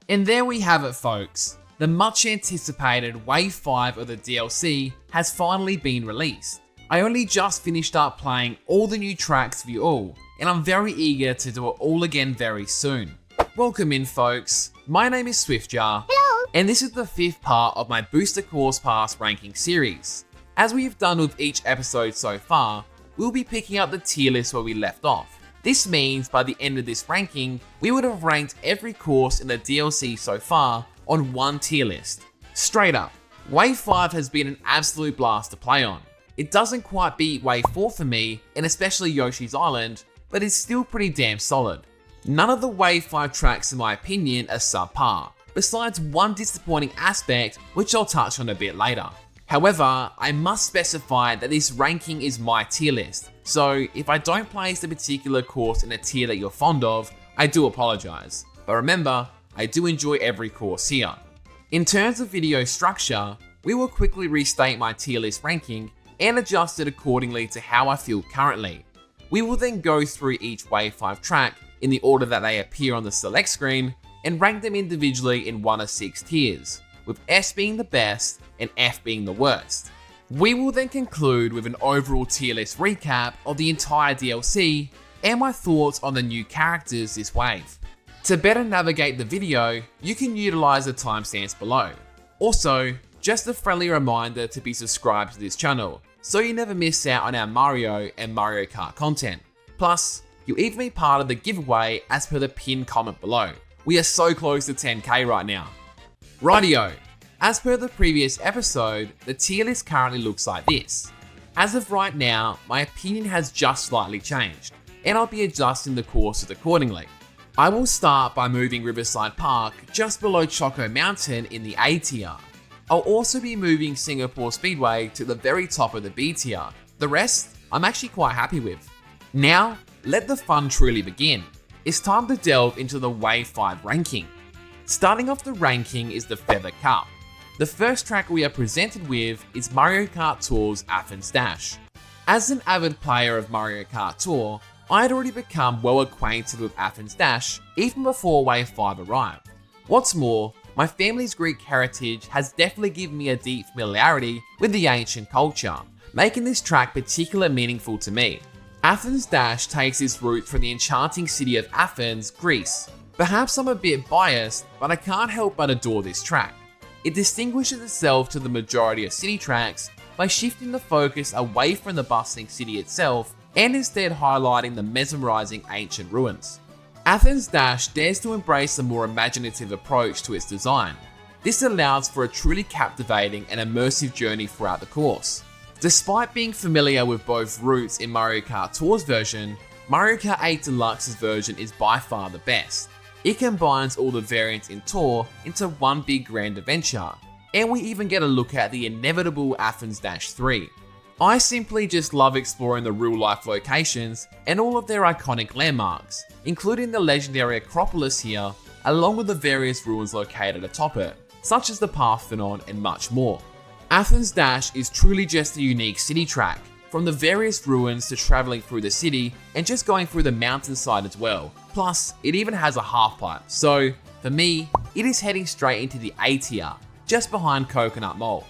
And there we have it, folks. The much anticipated Wave 5 of the DLC has finally been released. I only just finished up playing all the new tracks for you all, and I'm very eager to do it all again very soon. Welcome in, folks. My name is Swiftjar. Hello. And this is the 5th part of my Booster Course Pass ranking series. As we have done with each episode so far, we'll be picking up the tier list where we left off. This means by the end of this ranking, we would have ranked every course in the DLC so far on one tier list. Straight up, Wave 5 has been an absolute blast to play on. It doesn't quite beat Wave 4 for me, and especially Yoshi's Island, but it's still pretty damn solid. None of the Wave 5 tracks in my opinion are subpar, besides one disappointing aspect which I'll touch on a bit later. However, I must specify that this ranking is my tier list, so if I don't place a particular course in a tier that you're fond of, I do apologise. But remember, I do enjoy every course here. In terms of video structure, we will quickly restate my tier list ranking and adjust it accordingly to how I feel currently. We will then go through each Wave 5 track in the order that they appear on the select screen and rank them individually in 1 of 6 tiers, with S being the best and F being the worst. We will then conclude with an overall tier list recap of the entire DLC and my thoughts on the new characters this wave. To better navigate the video, you can utilize the timestamps below. Also, just a friendly reminder to be subscribed to this channel, so you never miss out on our Mario and Mario Kart content. Plus, you'll even be part of the giveaway as per the pinned comment below. We are so close to 10k right now. Rightio, as per the previous episode, the tier list currently looks like this. As of right now, my opinion has just slightly changed, and I'll be adjusting the courses accordingly. I will start by moving Riverside Park just below Choco Mountain in the A tier. I'll also be moving Singapore Speedway to the very top of the B tier. The rest, I'm actually quite happy with. Now, let the fun truly begin. It's time to delve into the Wave 5 ranking. Starting off the ranking is the Feather Cup. The first track we are presented with is Mario Kart Tour's Athens Dash. As an avid player of Mario Kart Tour, I had already become well acquainted with Athens Dash even before Wave 5 arrived. What's more, my family's Greek heritage has definitely given me a deep familiarity with the ancient culture, making this track particularly meaningful to me. Athens Dash takes its root from the enchanting city of Athens, Greece. Perhaps I'm a bit biased, but I can't help but adore this track. It distinguishes itself to the majority of city tracks by shifting the focus away from the bustling city itself and instead highlighting the mesmerizing ancient ruins. Athens Dash dares to embrace a more imaginative approach to its design. This allows for a truly captivating and immersive journey throughout the course. Despite being familiar with both routes in Mario Kart Tour's version, Mario Kart 8 Deluxe's version is by far the best. It combines all the variants in Tour into one big grand adventure, and we even get a look at the inevitable Athens Dash 3. I simply just love exploring the real life locations and all of their iconic landmarks, including the legendary Acropolis here, along with the various ruins located atop it, such as the Parthenon and much more. Athens Dash is truly just a unique city track, from the various ruins to traveling through the city and just going through the mountainside as well. Plus, it even has a half pipe, so for me, it is heading straight into the A tier, just behind Coconut Mall.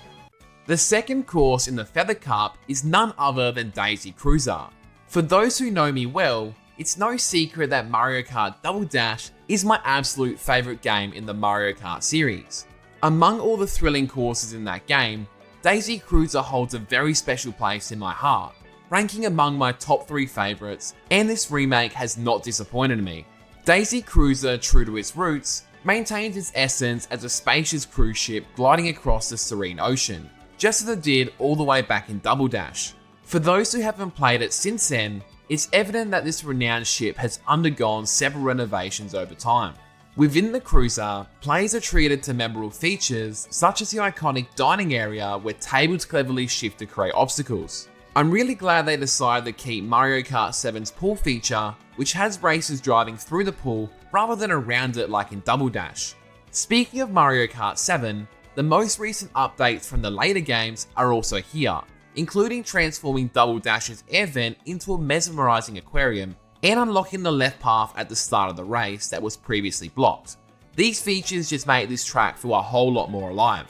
The second course in the Feather Cup is none other than Daisy Cruiser. For those who know me well, it's no secret that Mario Kart Double Dash is my absolute favourite game in the Mario Kart series. Among all the thrilling courses in that game, Daisy Cruiser holds a very special place in my heart, ranking among my top 3 favourites, and this remake has not disappointed me. Daisy Cruiser, true to its roots, maintains its essence as a spacious cruise ship gliding across the serene ocean, just as it did all the way back in Double Dash. For those who haven't played it since then, it's evident that this renowned ship has undergone several renovations over time. Within the cruiser, players are treated to memorable features such as the iconic dining area where tables cleverly shift to create obstacles. I'm really glad they decided to keep Mario Kart 7's pool feature, which has racers driving through the pool rather than around it like in Double Dash. Speaking of Mario Kart 7, the most recent updates from the later games are also here, including transforming Double Dash's air vent into a mesmerizing aquarium and unlocking the left path at the start of the race that was previously blocked. These features just make this track feel a whole lot more alive.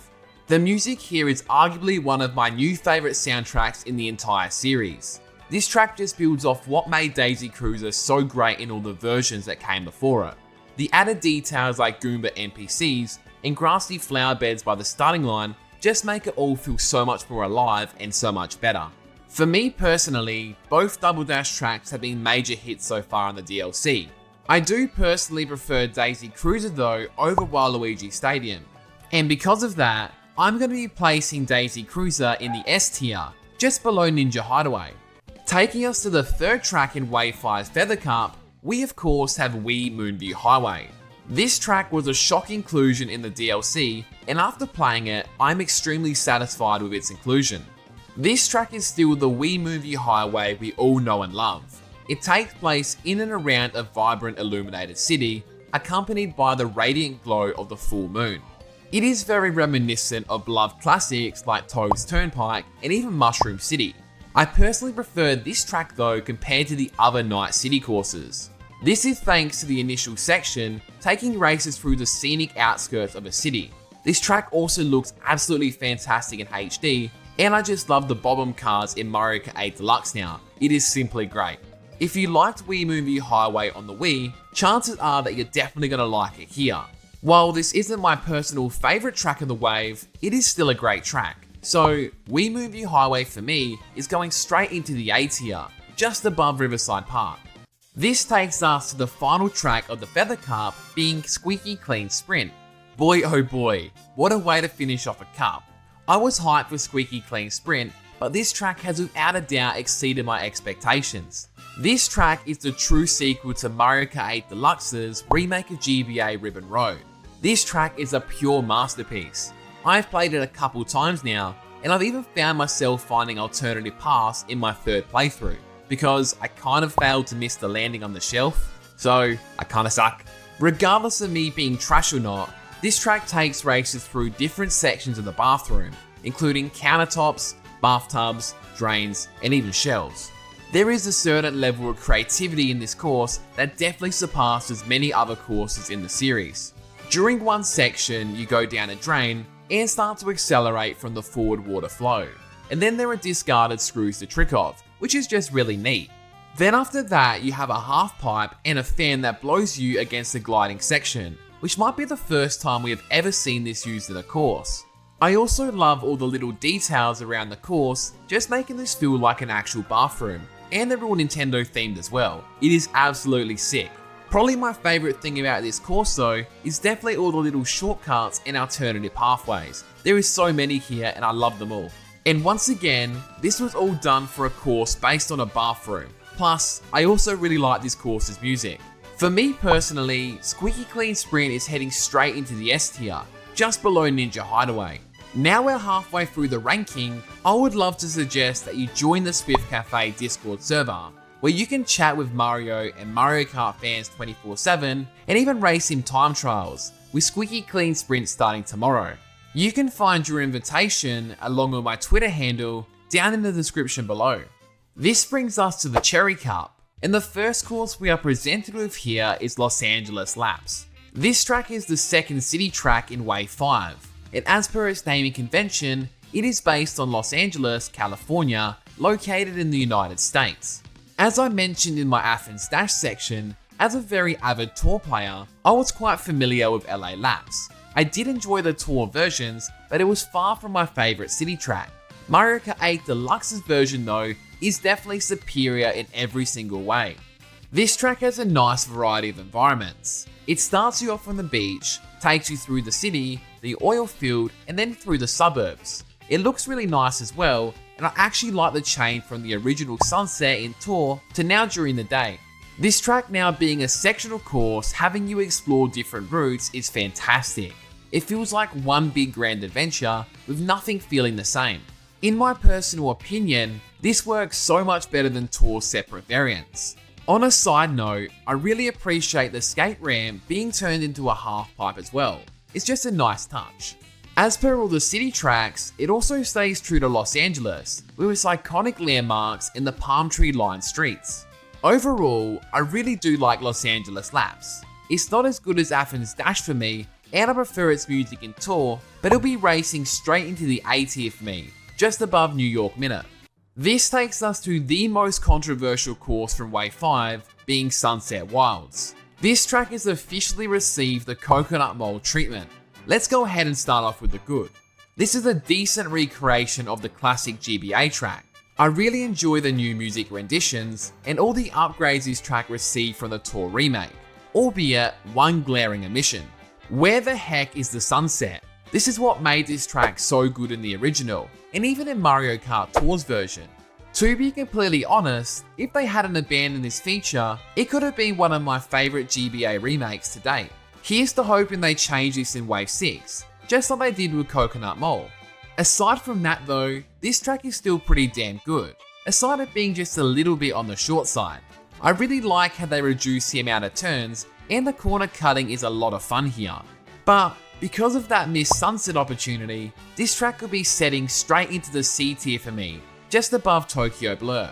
The music here is arguably one of my new favourite soundtracks in the entire series. This track just builds off what made Daisy Cruiser so great in all the versions that came before it. The added details like Goomba NPCs and grassy flower beds by the starting line just make it all feel so much more alive and so much better. For me personally, both Double Dash tracks have been major hits so far in the DLC. I do personally prefer Daisy Cruiser though over Waluigi Stadium, and because of that, I'm going to be placing Daisy Cruiser in the S tier, just below Ninja Hideaway. Taking us to the third track in Wave 5's Feather Cup, we of course have Wii Moonview Highway. This track was a shock inclusion in the DLC, and after playing it, I'm extremely satisfied with its inclusion. This track is still the Wii Moonview Highway we all know and love. It takes place in and around a vibrant illuminated city, accompanied by the radiant glow of the full moon. It is very reminiscent of beloved classics like Toad's Turnpike and even Mushroom City. I personally prefer this track though compared to the other Night City courses. This is thanks to the initial section taking races through the scenic outskirts of a city. This track also looks absolutely fantastic in HD, and I just love the Bob-omb cars in Mario Kart 8 Deluxe now. It is simply great. If you liked Wii Moonview Highway on the Wii, chances are that you're definitely going to like it here. While this isn't my personal favourite track of the wave, it is still a great track. So, Wii Moonview Highway for me is going straight into the A tier, just above Riverside Park. This takes us to the final track of the Feather Cup, being Squeaky Clean Sprint. Boy oh boy, what a way to finish off a cup. I was hyped for Squeaky Clean Sprint, but this track has without a doubt exceeded my expectations. This track is the true sequel to Mario Kart 8 Deluxe's remake of GBA Ribbon Road. This track is a pure masterpiece. I've played it a couple times now, and I've even found myself finding alternative paths in my third playthrough, because I kind of failed to miss the landing on the shelf, so I kinda suck. Regardless of me being trash or not, this track takes races through different sections of the bathroom, including countertops, bathtubs, drains, and even shelves. There is a certain level of creativity in this course that definitely surpasses many other courses in the series. During one section, you go down a drain and start to accelerate from the forward water flow. And then there are discarded screws to trick off, which is just really neat. Then after that, you have a half pipe and a fan that blows you against the gliding section, which might be the first time we have ever seen this used in a course. I also love all the little details around the course, just making this feel like an actual bathroom, and they're all Nintendo themed as well. It is absolutely sick. Probably my favourite thing about this course though, is definitely all the little shortcuts and alternative pathways. There is so many here and I love them all. And once again, this was all done for a course based on a bathroom. Plus, I also really like this course's music. For me personally, Squeaky Clean Sprint is heading straight into the S tier, just below Ninja Hideaway. Now we're halfway through the ranking, I would love to suggest that you join the Swift Cafe Discord server, where you can chat with Mario and Mario Kart fans 24/7, and even race in time trials, with Squeaky Clean Sprint starting tomorrow. You can find your invitation along with my Twitter handle down in the description below. This brings us to the Cherry Cup, and the first course we are presented with here is Los Angeles Laps. This track is the second city track in Wave 5, and as per its naming convention, it is based on Los Angeles, California, located in the United States. As I mentioned in my Athens Dash section, as a very avid tour player, I was quite familiar with LA Laps. I did enjoy the tour versions, but it was far from my favourite city track. Mario Kart 8 Deluxe's version though, is definitely superior in every single way. This track has a nice variety of environments. It starts you off on the beach, takes you through the city, the oil field, and then through the suburbs. It looks really nice as well, and I actually like the change from the original sunset in Tour to now during the day. This track now being a sectional course, having you explore different routes is fantastic. It feels like one big grand adventure with nothing feeling the same. In my personal opinion, this works so much better than Tour's separate variants. On a side note, I really appreciate the skate ramp being turned into a half pipe as well. It's just a nice touch. As per all the city tracks, it also stays true to Los Angeles, with its iconic landmarks in the palm tree lined streets. Overall, I really do like Los Angeles Laps. It's not as good as Athens Dash for me, and I prefer its music in Tour, but it'll be racing straight into the A tier for me, just above New York Minute. This takes us to the most controversial course from Wave 5, being Sunset Wilds. This track has officially received the Coconut Mold treatment. Let's go ahead and start off with the good. This is a decent recreation of the classic GBA track. I really enjoy the new music renditions and all the upgrades this track received from the Tour remake, albeit one glaring omission. Where the heck is the sunset? This is what made this track so good in the original, and even in Mario Kart Tour's version. To be completely honest, if they hadn't abandoned this feature, it could have been one of my favourite GBA remakes to date. Here's to hoping they change this in Wave 6, just like they did with Coconut Mole. Aside from that though, this track is still pretty damn good, aside of being just a little bit on the short side. I really like how they reduce the amount of turns, and the corner cutting is a lot of fun here. But because of that missed sunset opportunity, this track could be setting straight into the C tier for me, just above Tokyo Blur.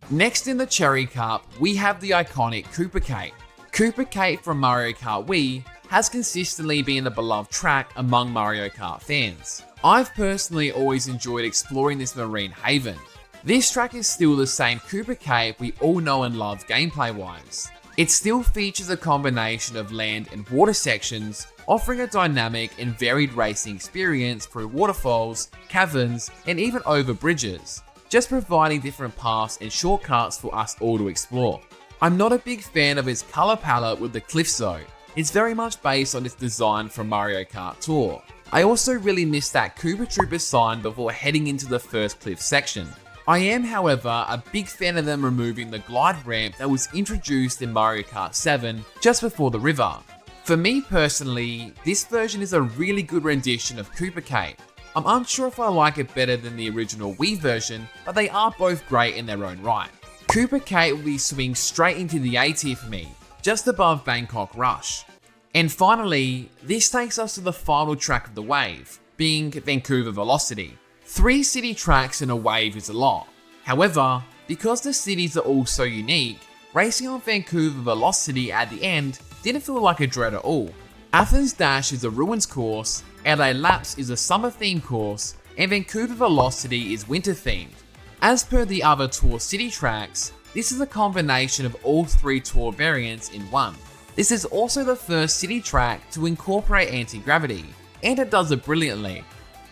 Next in the Cherry Cup, we have the iconic Koopa Cape. Koopa Cape from Mario Kart Wii has consistently been a beloved track among Mario Kart fans. I've personally always enjoyed exploring this marine haven. This track is still the same Koopa Cape we all know and love gameplay wise. It still features a combination of land and water sections, offering a dynamic and varied racing experience through waterfalls, caverns, and even over bridges, just providing different paths and shortcuts for us all to explore. I'm not a big fan of its color palette with the cliff zone. It's very much based on its design from Mario Kart Tour. I also really missed that Koopa Troopa sign before heading into the first cliff section. I am, however, a big fan of them removing the glide ramp that was introduced in Mario Kart 7 just before the river. For me personally, this version is a really good rendition of Koopa Cape. I'm unsure if I like it better than the original Wii version, but they are both great in their own right. Koopa Cape will be swinging straight into the A tier for me, just above Bangkok Rush. And finally, this takes us to the final track of the wave, being Vancouver Velocity. 3 city tracks in a wave is a lot. However, because the cities are all so unique, racing on Vancouver Velocity at the end didn't feel like a dread at all. Athens Dash is a ruins course, LA Laps is a summer themed course, and Vancouver Velocity is winter themed. As per the other Tour city tracks, this is a combination of all 3 Tour variants in one. This is also the first city track to incorporate anti-gravity, and it does it brilliantly.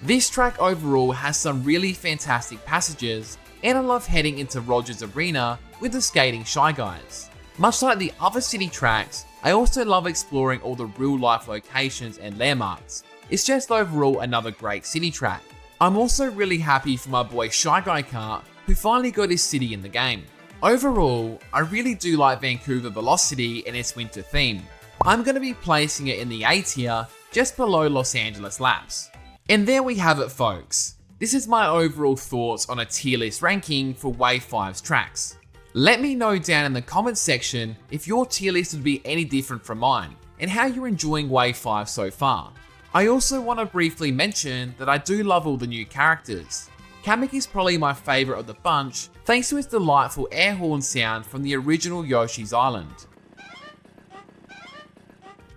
This track overall has some really fantastic passages, and I love heading into Rogers Arena with the skating Shy Guys. Much like the other city tracks, I also love exploring all the real life locations and landmarks. It's just overall another great city track. I'm also really happy for my boy Shy Guy Kart, who finally got his city in the game. Overall, I really do like Vancouver Velocity and its winter theme. I'm going to be placing it in the A tier, just below Los Angeles Laps. And there we have it folks. This is my overall thoughts on a tier list ranking for Wave 5's tracks. Let me know down in the comments section if your tier list would be any different from mine, and how you're enjoying Wave 5 so far. I also want to briefly mention that I do love all the new characters. Kamek is probably my favourite of the bunch, thanks to its delightful air horn sound from the original Yoshi's Island.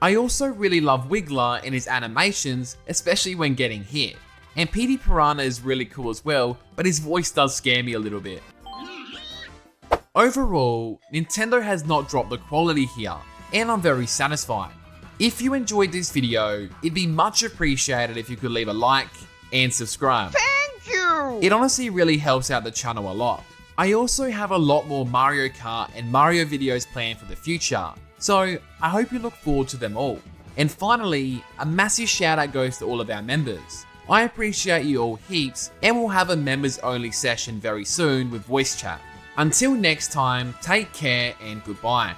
I also really love Wiggler and his animations, especially when getting hit. And Petey Piranha is really cool as well, but his voice does scare me a little bit. Overall, Nintendo has not dropped the quality here, and I'm very satisfied. If you enjoyed this video, it'd be much appreciated if you could leave a like and subscribe. Thank you! It honestly really helps out the channel a lot. I also have a lot more Mario Kart and Mario videos planned for the future, so I hope you look forward to them all. And finally, a massive shout out goes to all of our members. I appreciate you all heaps, and we'll have a members only session very soon with voice chat. Until next time, take care and goodbye.